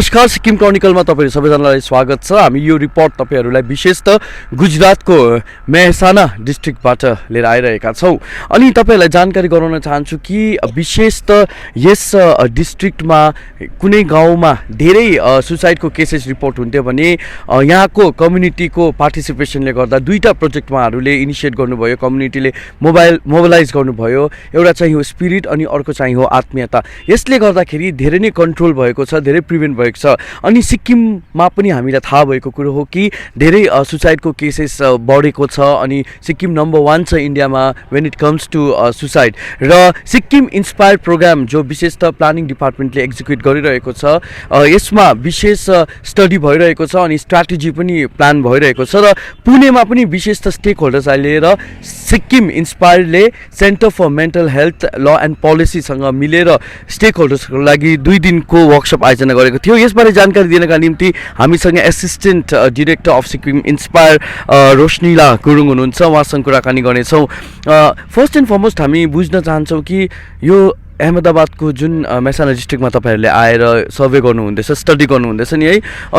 नमस्कार, सिक्किम क्रोनिकलमा तपाईहरु सबैजनालाई स्वागत छ। हामी यो रिपोर्ट तपाईहरुलाई विशेष त गुजरातको मेहसाना डिस्ट्रिक्टबाट लिएर आइरहेका छौं। अनि तपाईहरुलाई जानकारी गराउन चाहन्छु कि विशेष त यस डिस्ट्रिक्टमा कुनै गाउँमा धेरै सुसाइडको केसेस रिपोर्ट हुन्थ्यो भने यहाँको कम्युनिटीको पार्टिसिपेसनले गर्दा दुईटा प्रोजेक्ट उहाँहरूले इनिशिएट गर्नुभयो, कम्युनिटीले मोबिलाइज गर्नुभयो। एउटा चाहिँ हो स्पिरिट अनि अर्को चाहिँ हो आत्मीयता। यसले गर्दाखेरि धेरै नै कन्ट्रोल भएको छ, धेरै प्रिभेन्ट भएको छ। अनि सिक्किममा पनि हामीलाई थाहा भएको कुरो हो कि धेरै सुसाइडको केसेस बढेको छ अनि सिक्किम नम्बर 1 छ इन्डियामा when it comes to suicide. र सिक्किम इन्स्पायर प्रोग्राम जो विशेषतः प्लानिङ डिपार्टमेन्टले एक्जिक्युट गरिरहेको छ, यसमा विशेष स्टडी भइरहेको छ अनि स्ट्र्याटेजी पनि प्लान भइरहेको छ। र पुणेमा पनि विशेष त स्टेक होल्डर्सलाई लिएर सिक्किम इन्स्पायरले सेन्टर फर मेन्टल हेल्थ ल एन्ड पोलिसीसँग मिलेर स्टेक होल्डर्सको लागि 2 दिनको वर्कसप आयोजना गरेको थियो। यसबारे जानकारी दिनका निम्ति हामीसँग assistant director of Sikkim Inspire रोशनीला गुरुङ हुनुहुन्छ, उहाँसँग कुराकानी गर्नेछौँ। फर्स्ट एन्ड फरमोस्ट हामी बुझ्न चाहन्छौँ कि यो अहमदाबादको जुन मेहसाना डिस्ट्रिक्टमा तपाईहरुले आएर सर्वे गर्नुहुँदैछ, स्टडी गर्नुहुँदैछ नि है,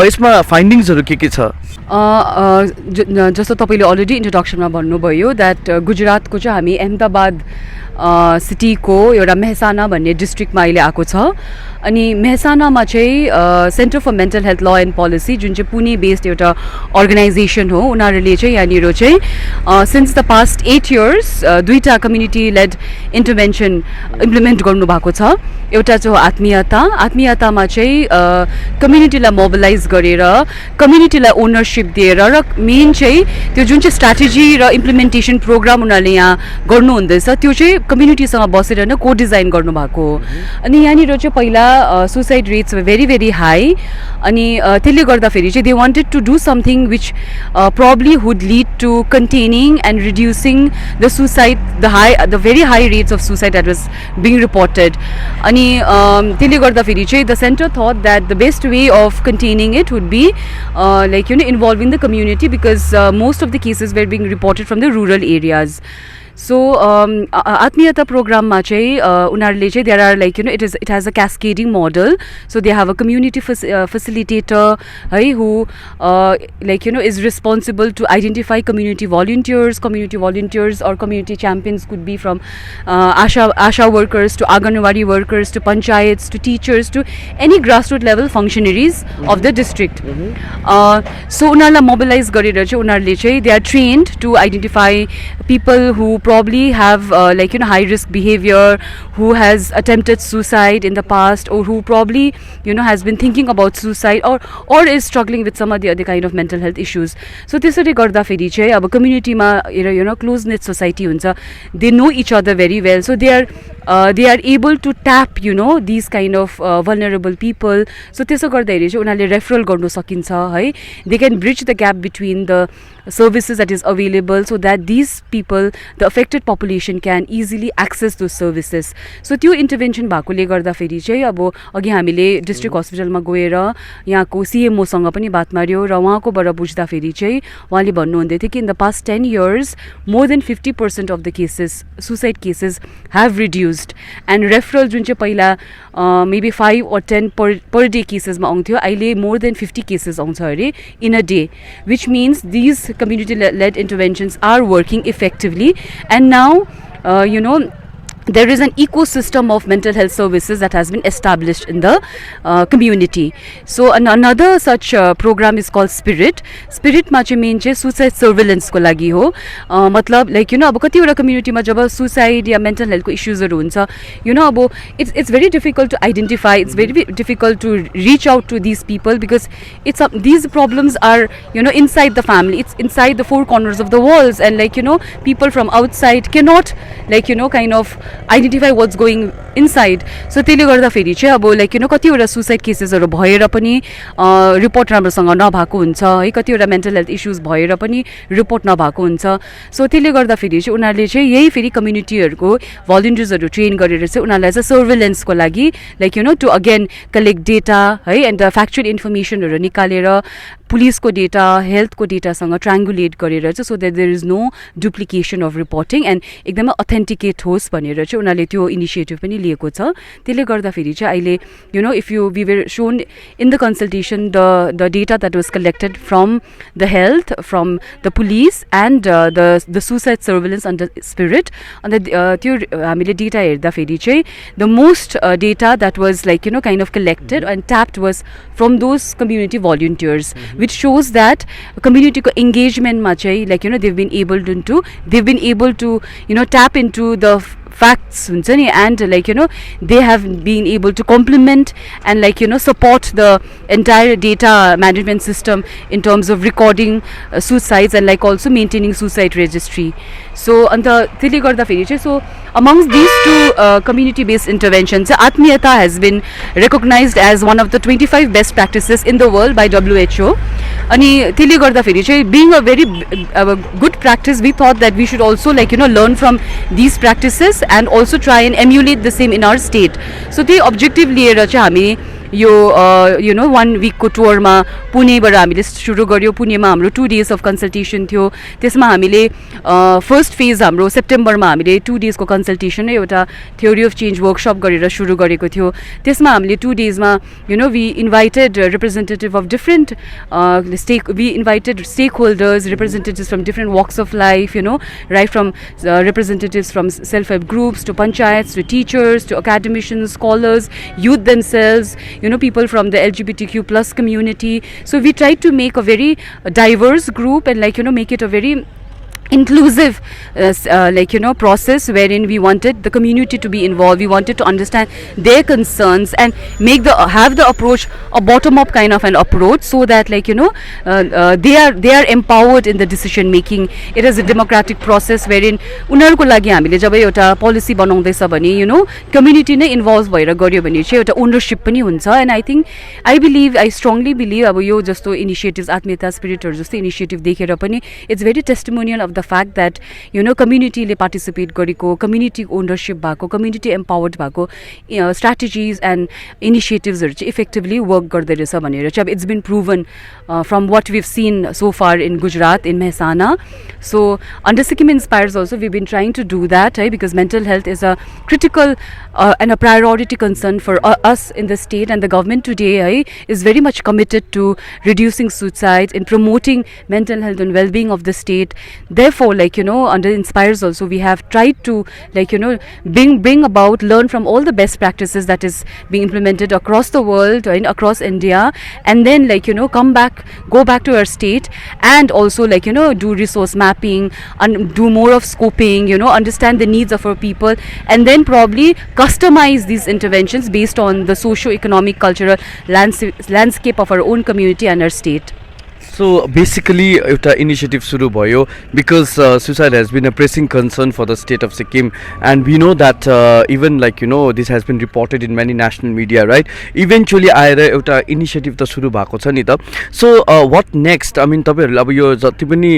यसमा फाइन्डिङ्सहरू के छ? जस्तो तपाईले अलरेडी इन्ट्रोडक्सनमा भन्नुभयो द्याट गुजरातको चाहिँ हामी अहमदाबाद सिटीको एउटा मेहसाना भन्ने डिस्ट्रिक्टमा अहिले आएको छ। अनि मेहसानामा चाहिँ सेन्टर फर मेन्टल हेल्थ ल एन्ड पोलिसी जुन चाहिँ पुणे बेस्ड एउटा अर्गनाइजेसन हो, उनीहरूले चाहिँ यहाँनिर चाहिँ सिन्स द पास्ट 8 इयर्स दुईवटा कम्युनिटी लेड इन्टरभेन्सन इम्प्लिमेन्ट गर्नुभएको छ। एउटा चाहिँ आत्मीयतामा चाहिँ कम्युनिटीलाई मोबिलाइज गरेर कम्युनिटीलाई ओनरसिप दिएर र मेन चाहिँ त्यो जुन चाहिँ स्ट्र्याटेजी र इम्प्लिमेन्टेसन प्रोग्राम उनीहरूले यहाँ गर्नुहुँदैछ त्यो चाहिँ कम्युनिटीसँग बसेर नै को डिजाइन गर्नुभएको हो। अनि यहाँनिर चाहिँ पहिला suicide rates very very high अनि त्यसले गर्दाखेरि चाहिँ they wanted to do something which probably would lead to containing and reducing the suicide the very high rates of suicide that was being reported. अनि त्यसले गर्दाखेरि चाहिँ the centre thought that the best way of containing it would be like involving the community because most of the cases were being reported from the rural areas. So आत्मीयता प्रोग्राममा चाहिँ उनीहरूले चाहिँ there are like it has a cascading model. So they have a community facilitator है who like is responsible to identify community volunteers or community champions could be from ASHA workers to Anganwadi workers to panchayats to teachers to any grassroots level functionaries of the district. So उनीहरूलाई mobilize गरेर चाहिँ उनीहरूले चाहिँ they are trained to identify people who probably have high risk behavior, who has attempted suicide in the past or who probably has been thinking about suicide or is struggling with some of the other kind of mental health issues. So त्यसरी गर्दाखेरि चाहिँ अब कम्युनिटीमा close knit society हुन्छ, they know each other very well, so they are able to tap these kind of vulnerable people. So त्यसो गर्दाखेरि चाहिँ उनीहरूले referral गर्नु सकिन्छ है, they can bridge the gap between the services that is available so that these people, the affected population, can easily access those services. So त्यो intervention भएकोले गर्दाखेरि चाहिँ अब अघि हामीले डिस्ट्रिक्ट हस्पिटलमा गएर यहाँको CMO सँग पनि बात मार्यो र उहाँकोबाट बुझ्दाखेरि चाहिँ उहाँले भन्नुहुँदै थियो कि in the past 10 years more than 50% of the cases, suicide cases have reduced and referral जुन चाहिँ पहिला maybe 5 or 10 per day केसेसमा आउँथ्यो, अहिले more than 50 cases आउँछ अरे in a day, which means these community led interventions are working effectively. And now there is an ecosystem of mental health services that has been established in the community. So another such program is called Spirit. Spirit मा चाहिँ main चाहिँ suicide surveillance को लागि हो। मतलब like अब कतिवटा कम्युनिटीमा जब suicide या mental हेल्थको इश्यूजहरू हुन्छ अब it's very difficult to identify, it's very difficult to reach out to these people because these problems are inside the family, it's inside the four corners of the walls, and people from outside cannot kind of identify what's going inside. So त्यसले गर्दाखेरि चाहिँ अब कतिवटा suicide केसेसहरू भएर पनि report राम्रोसँग नभएको हुन्छ है, कतिवटा मेन्टल हेल्थ इश्यूज भएर पनि रिपोर्ट नभएको हुन्छ। सो त्यसले गर्दाखेरि चाहिँ उनीहरूले चाहिँ यही फेरि कम्युनिटीहरूको भलन्टियर्सहरू ट्रेन गरेर चाहिँ उनीहरूलाई चाहिँ सर्भिलेन्सको लागि टु अगेन कलेक्ट डेटा है एन्ड फ्याक्चुअल इन्फर्मेसनहरू निकालेर पुलिसको डेटा हेल्थको डेटासँग ट्राङ्गुलेट गरेर चाहिँ so that there is no duplication of reporting and एकदमै अथेन्टिकेट होस् भनेर चाहिँ उनीहरूले त्यो इनिसिएटिभ पनि लिएको छ त्यसले गर्दाखेरि चाहिँ अहिले you know if you we were shown in the consultation the data that was collected from the health from the police and the suicide surveillance under spirit अन्त त्यो हामीले डेटा हेर्दाखेरि चाहिँ the most data that was like you know kind of collected and tapped was from those community volunteers which shows that कम्युनिटीको इङ्गेजमेन्टमा चाहिँ like you know they've been able to you no tap in to the facts हुन्छ नि and like you know they have been able to complement and like you know support the entire data management system in terms of recording suicides and like also maintaining suicide registry so and त्यसले गर्दाखेरि चाहिँ so amongst these two community based interventions Atmiyata has been recognized as one of the 25 best practices in the world by WHO अनि त्यसले गर्दाखेरि चाहिँ being a very good practice we thought that we should also like you know learn from these practices and also try and emulate the same in our state so the objective लिएर चाहिँ हामी यो you know 1 विकको टुरमा पुणेबाट हामीले सुरु गर्यो पुणेमा हाम्रो 2 days अफ कन्सल्टेसन थियो त्यसमा हामीले फर्स्ट फेज हाम्रो सेप्टेम्बरमा हामीले 2 daysको कन्सल्टेसन एउटा थ्योरी अफ चेन्ज वर्कसप गरेर सुरु गरेको थियो त्यसमा हामीले 2 daysमा you know we invited representative of different we invited stakeholders representatives from different walks of life you know right from representatives from self help groups to panchayat to teachers to academicians scholars youth themselves you know people from the LGBTQ plus community so we tried to make a very diverse group and like you know make it a very inclusive like you know process wherein we wanted the community to be involved we wanted to understand their concerns and make have the approach a bottom up kind of an approach so that like you know they are empowered in the decision making it is a democratic process wherein उनीहरुको लागि हामीले जब एउटा policy बनाउँदैछ भने you know community नै involve भएर गर्यो भने चाहिँ एउटा ओनरशिप पनि हुन्छ and I think I strongly believe अब यो जस्तो इनिशिएटिभ्स आत्मीयता स्पिरिटहरु जस्तो इनिशिएटिभ देखेर पनि it's very testimonial of the fact that you know community ले participate गरेको community ownership भएको community empowered भएको strategies and initiatives हरु चाहिँ effectively work गर्दै रहेछ भनेर चाहिँ it's been proven from what we've seen so far in Gujarat in Mehsana so under Sikkim Inspires also we've been trying to do that because mental health is a critical and a priority concern for us in the state and the government today is very much committed to reducing suicides in promoting mental health and well-being of the state therefore like you know under Inspires also we have tried to like you know bring about learn from all the best practices that is being implemented across the world and across India and then like you know go back to our state and also like you know do resource mapping and do more of scoping you know understand the needs of our people and then probably customize these interventions based on the socio-economic cultural landscape of our own community and our state So basically एउटा initiative सुरु भयो because suicide has been a pressing concern for the state of Sikkim and we know that even like you know this has been reported in many national media right eventually आएर एउटा initiative त सुरु भएको छ नि त so what next I mean तपाईहरुले अब यो जति पनि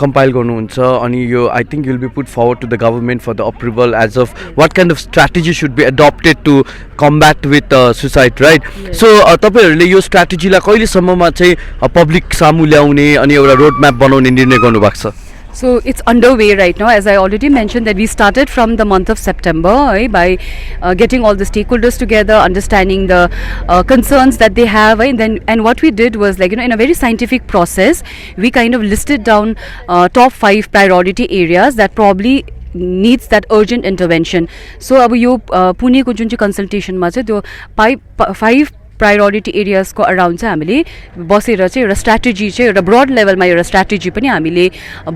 कम्पाइल गर्नुहुन्छ अनि यो I think you'll be put forward to the government for the approval as of what kind of strategy should be adopted to combat with suicide right yes. so तपाईहरुले यो स्ट्र्याटेजीलाई कहिले सम्ममा चाहिँ पब्लिक सामु ल्याउने अनि एउटा रोड म्याप बनाउने निर्णय गर्नु भएको छ So it's underway right now as I already mentioned that we started from the month of September by getting all the stakeholders together understanding the concerns that they have and what we did was like you know in a very scientific process we kind of listed down top 5 priority areas that probably needs that urgent intervention so अब यो पुणेको जुन चाहिँ कन्सल्टेसनमा चाहिँ त्यो 5 priority एरियाजको around चाहिँ हामीले बसेर चाहिँ एउटा स्ट्र्याटेजी चाहिँ एउटा ब्रड लेभलमा एउटा स्ट्र्याटेजी पनि हामीले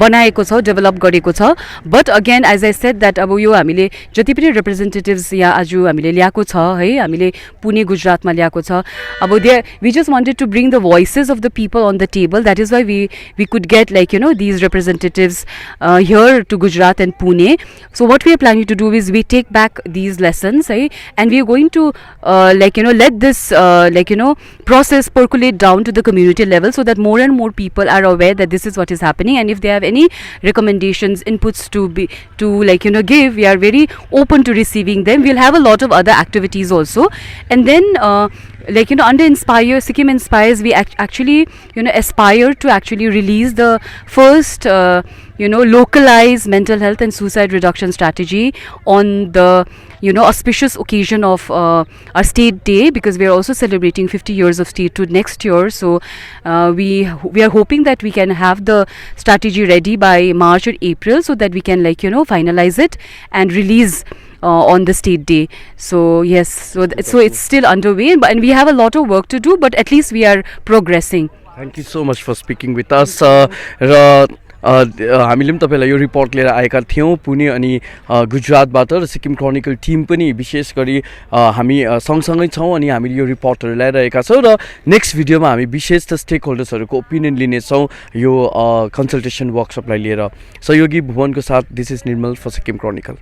बनाएको छ डेभलप गरेको छ but again as I said that अब यो हामीले जति पनि रिप्रेजेन्टेटिभ्स यहाँ आज हामीले ल्याएको छ है हामीले पुणे गुजरातमा ल्याएको छ अब we just wanted to bring the voices of the people on the table that is why we could get like you know these representatives here to Gujarat and Pune so what we are planning to do is we take back these lessons है and we are going to like you know let this like you know process percolate down to the community level so that more and more people are aware that this is what is happening and if they have any recommendations inputs to like you know give we are very open to receiving them we'll have a lot of other activities also and then like under Inspire, Sikkim Inspires, we actually aspire to actually release the first localized mental health and suicide reduction strategy on the auspicious occasion of our State Day, because we are also celebrating 50 years of statehood next year. So we are hoping that we can have the strategy ready by March or April, so that we can finalize it and release on the State Day. So yes, so it's still underway, and we have a lot of work to do, but at least we are progressing. Thank you so much for speaking with us र हामीले पनि तपाईँलाई यो report लिएर आएका थियौँ पुणे अनि गुजरातबाट, र सिक्किम क्रोनिकल टिम पनि विशेष गरी हामी सँगसँगै छौँ अनि हामीले यो रिपोर्टहरू ल्याइरहेका छौँ र नेक्स्ट भिडियोमा हामी विशेष त स्टेक होल्डर्सहरूको ओपिनियन लिनेछौँ यो कन्सल्टेसन वर्कसपलाई लिएर। सहयोगी भुवनको साथ this is Nirmal for Sikkim chronicle.